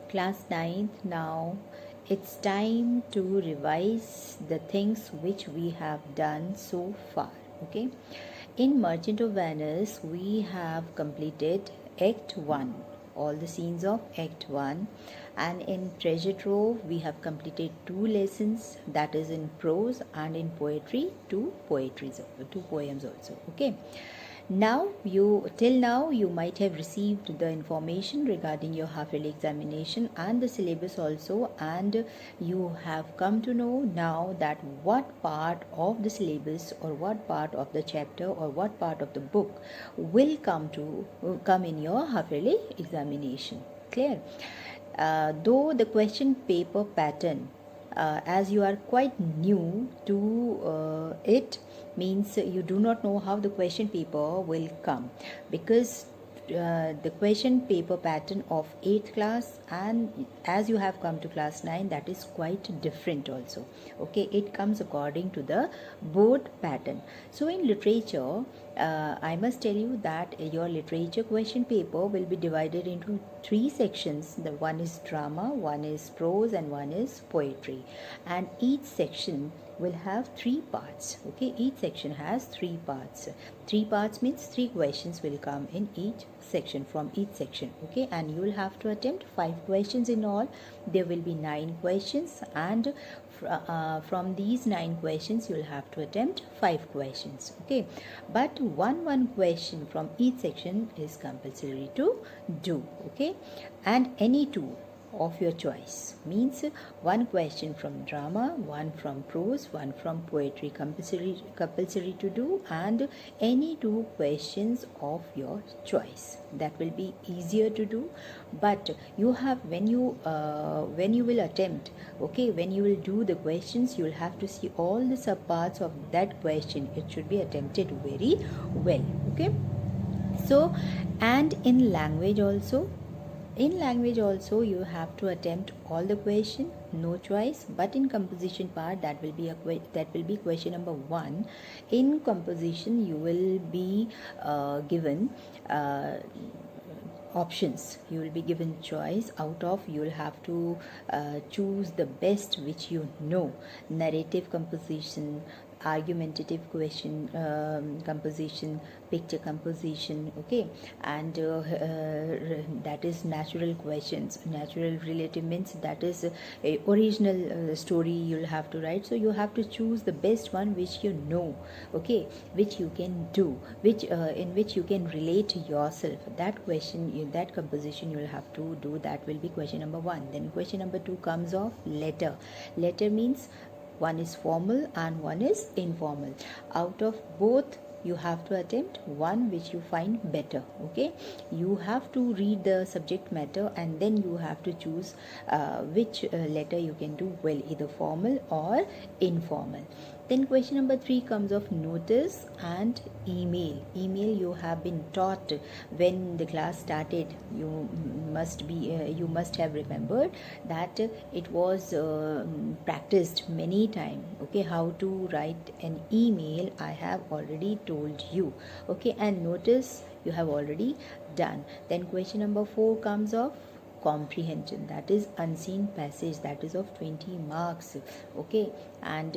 Class 9th. Now it's time to revise the things which we have done so far. Okay, in Merchant of Venice we have completed Act 1, all the scenes of Act 1, and in Treasure Trove we have completed 2 lessons, that is in prose, and in poetry 2 poems also. Okay, now till now you might have received the information regarding your half yearly examination and the syllabus also, and you have come to know now that what part of the syllabus or what part of the chapter or what part of the book will come in your half yearly examination. Clear? Though the question paper pattern, as you are quite new to it, means you do not know how the question paper will come, because the question paper pattern of 8th class and as you have come to class 9, that is quite different also. Okay, it comes according to the board pattern. So in literature, I must tell you that your literature question paper will be divided into 3 sections. The one is drama, one is prose, and one is poetry, and each section will have 3 parts. Okay, each section has 3 parts. 3 parts means 3 questions will come in each section, from each section. Okay, and you will have to attempt 5 questions in all. There will be 9 questions, and from these 9 questions you will have to attempt 5 questions. Okay, but one question from each section is compulsory to do. Okay, and any 2 of your choice, means 1 question from drama, 1 from prose, 1 from poetry, compulsory to do, and any 2 questions of your choice. That will be easier to do, but you have, when you will attempt, okay, when you will do the questions, you will have to see all the subparts of that question. It should be attempted very well. Okay, so, and in language also, you have to attempt all the question, no choice. But in composition part, that will be question number 1. In composition you will be given options. You will be given choice. Out of, you will have to choose the best which you know. Narrative composition, argumentative question composition, picture composition. Okay, and that is natural questions. Natural relative means that is a original story you'll have to write. So you have to choose the best one which you know. Okay, which you can do, which in which you can relate yourself. That question, that composition you will have to do. That will be question number 1. Then question number 2 comes of letter. Letter means one is formal and one is informal. Out of both, you have to attempt one which you find better. Okay, you have to read the subject matter and then you have to choose which letter you can do well, either formal or informal. Then question number 3 comes of notice and email. Email you have been taught when the class started. You must have remembered that it was practiced many times. Okay, how to write an email I have already told you. Okay, and notice you have already done. Then question number 4 comes of comprehension, that is unseen passage, that is of 20 marks. Okay, and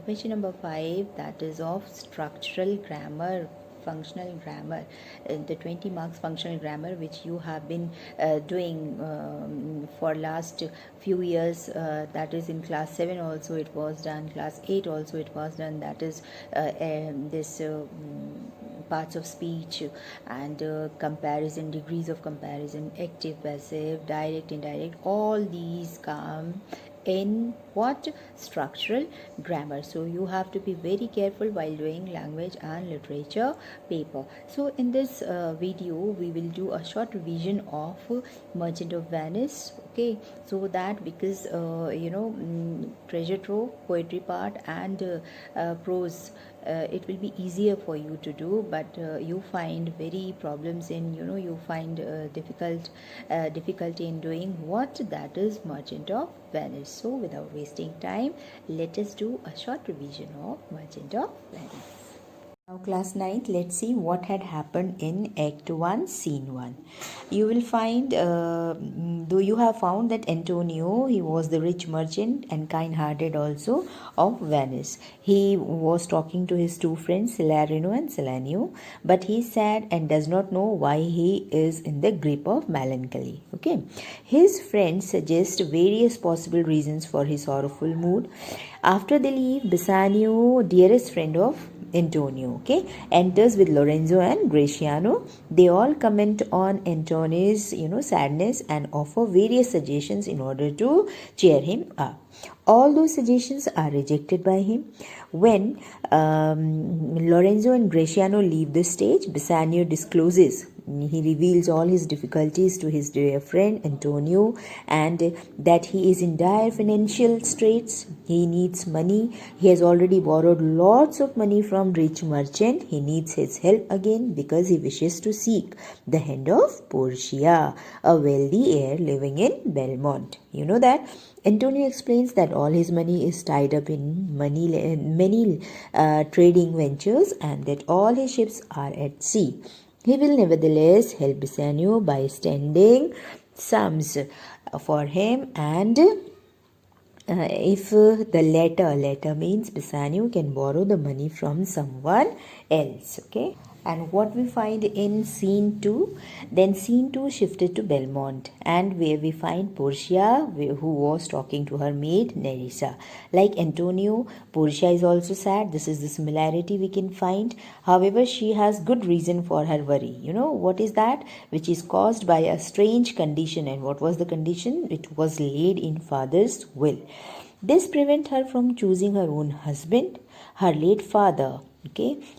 question number 5, that is of structural grammar, functional grammar, the 20 marks functional grammar which you have been doing for last few years. That is in class 7 also it was done, class 8 also it was done. That is this parts of speech and comparison, degrees of comparison, active, passive, direct, indirect, all these come in what? Structural grammar. So you have to be very careful while doing language and literature paper. So in this video we will do a short revision of Merchant of Venice. Okay, so that because Treasure Trove, poetry part, and prose, it will be easier for you to do, but you find very problems in, you find difficulty in doing what? That is Merchant of Venice. So without wasting time, let us do a short revision of Merchant of Venice. Now class 9th, let's see what had happened in Act 1, Scene 1. You will find, though you have found that Antonio, he was the rich merchant and kind-hearted also of Venice. He was talking to his two friends, Celerino and Celanio, but he is sad and does not know why he is in the grip of melancholy. Okay, his friends suggest various possible reasons for his sorrowful mood. After they leave, Bassanio, dearest friend of Antonio, okay, enters with Lorenzo and Graciano. They all comment on Antonio's, sadness and offer various suggestions in order to cheer him up. All those suggestions are rejected by him. When Lorenzo and Graciano leave the stage, Bassanio discloses, he reveals all his difficulties to his dear friend Antonio, and that he is in dire financial straits. He needs money. He has already borrowed lots of money from rich merchant. He needs his help again because he wishes to seek the hand of Portia, a wealthy heir living in Belmont. You know that Antonio explains that all his money is tied up in many trading ventures and that all his ships are at sea. He will nevertheless help Bassanio by sending sums for him, and if the letter means Bassanio can borrow the money from someone else. Okay. And what we find in scene 2, then scene 2 shifted to Belmont, and where we find Portia, who was talking to her maid Nerissa. Like Antonio, Portia is also sad. This is the similarity we can find. However, she has good reason for her worry. You know what is that? Which is caused by a strange condition. And what was the condition? It was laid in father's will. This prevent her from choosing her own husband. Her late father,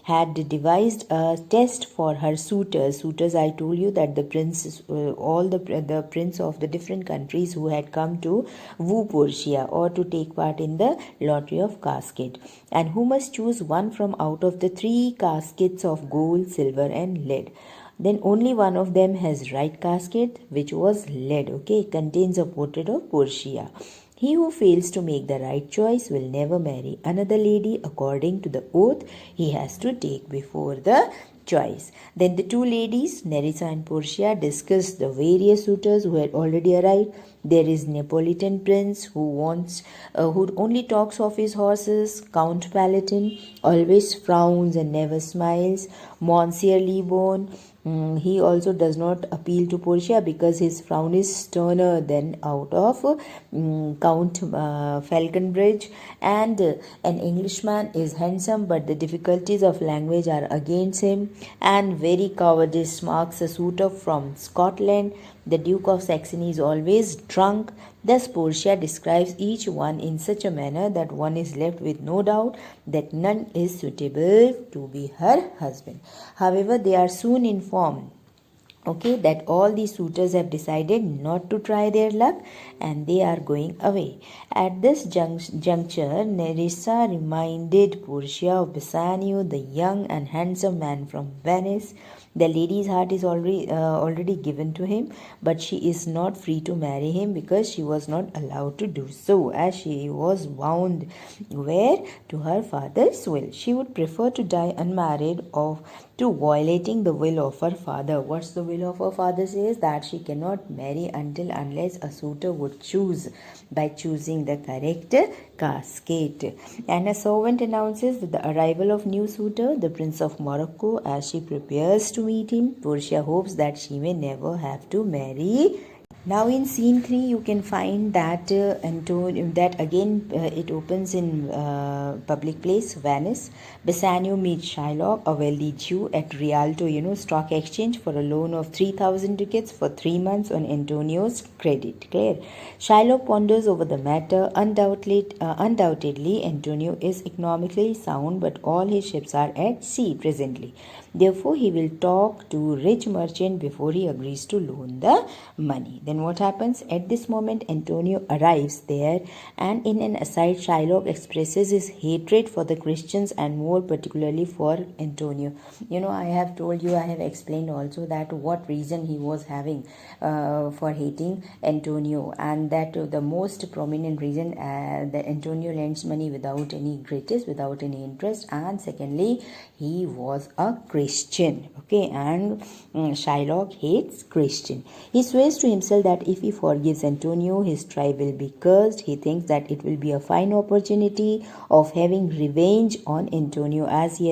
had devised a test for her suitors. Suitors, I told you that the princes, all the prince of the different countries who had come to woo Portia or to take part in the lottery of casket, and who must choose one from out of the 3 caskets of gold, silver, and lead. Then only one of them has right casket, which was lead. Contains a portrait of Portia. He who fails to make the right choice will never marry another lady according to the oath he has to take before the choice. Then the 2 ladies, Nerissa and Portia, discuss the various suitors who had already arrived. There is Neapolitan prince who only talks of his horses. Count Palatine always frowns and never smiles. Monsieur Lebon, he also does not appeal to Portia because his frown is sterner than out of Count Falconbridge. And an Englishman is handsome, but the difficulties of language are against him. And very cowardice marks a suitor from Scotland. The Duke of Saxony is always drunk. Thus Portia describes each one in such a manner that one is left with no doubt that none is suitable to be her husband. However, they are soon informed that all these suitors have decided not to try their luck and they are going away. At this juncture, Nerissa reminded Portia of Bassanio, the young and handsome man from Venice. The lady's heart is already given to him, but she is not free to marry him because she was not allowed to do so, as she was bound to her father's will. She would prefer to die unmarried to violating the will of her father. What's the will of her father says? That she cannot marry unless a suitor would choose by choosing the correct casket. And a servant announces that the arrival of new suitor, the Prince of Morocco. As she prepares to meet him, Portia hopes that she may never have to marry. Now in scene 3 you can find that it opens in public place, Venice. Bassanio meets Shylock, a wealthy Jew, at Rialto, stock exchange for a loan of 3,000 ducats for 3 months on Antonio's credit. Clear? Shylock ponders over the matter. Undoubtedly, Antonio is economically sound, but all his ships are at sea presently. Therefore, he will talk to rich merchant before he agrees to loan the money. Then Then what happens? At this moment, Antonio arrives there, and in an aside, Shylock expresses his hatred for the Christians and more particularly for Antonio. I have told you, I have explained also that what reason he was having for hating Antonio, and that the most prominent reason that Antonio lends money without any gratis, without any interest, and secondly, he was a Christian. Okay, and Shylock hates Christian. He swears to himself that if he forgives Antonio, his tribe will be cursed. He thinks that it will be a fine opportunity of having revenge on Antonio, as he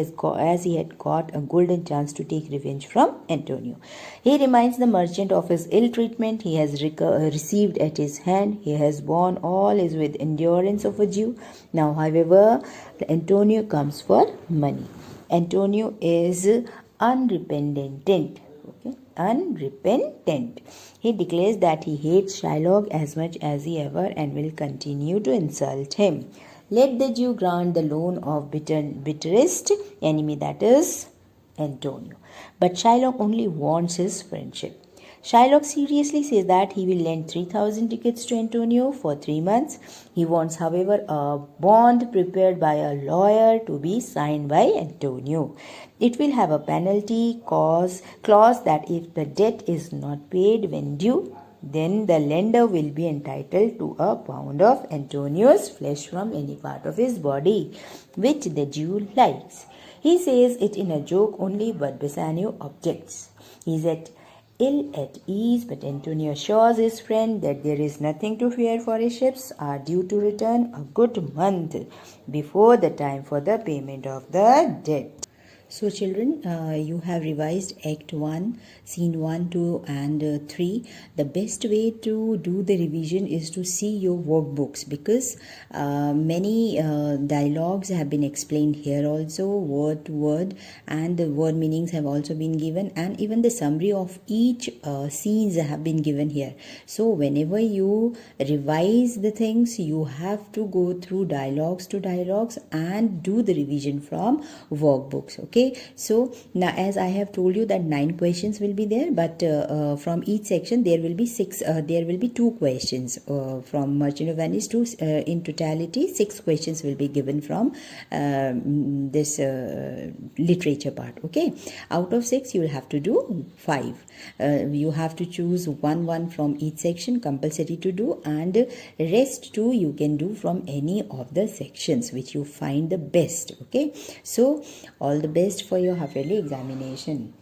had got a golden chance to take revenge from Antonio. He reminds the merchant of his ill treatment he has received at his hand. He has borne all is with endurance of a Jew. Now, however, Antonio comes for money. Antonio is unrepentant. Okay, unrepentant. He declares that he hates Shylock as much as he ever and will continue to insult him. Let the Jew grant the loan of bitterest enemy, that is Antonio. But Shylock only wants his friendship. Shylock seriously says that he will lend 3,000 tickets to Antonio for 3 months. He wants, however, a bond prepared by a lawyer to be signed by Antonio. It will have a penalty clause that if the debt is not paid when due, then the lender will be entitled to a pound of Antonio's flesh from any part of his body, which the Jew likes. He says it in a joke only, but Bassanio objects. He is ill at ease, but Antonio assures his friend that there is nothing to fear, for his ships are due to return a good month before the time for the payment of the debt. So children, you have revised Act 1, Scene 1, 2 and 3. The best way to do the revision is to see your workbooks, because many dialogues have been explained here also, word to word, and the word meanings have also been given, and even the summary of each scenes have been given here. So whenever you revise the things, you have to go through dialogues to dialogues and do the revision from workbooks. Okay, so now as I have told you that 9 questions will be there, but from each section there will be 2 questions from Merchant of Venice to in totality 6 questions will be given from this literature part. Okay, out of 6 you will have to do 5. You have to choose one from each section, compulsory to do, and rest 2 you can do from any of the sections which you find the best. Okay, so all the best for your half yearly examination.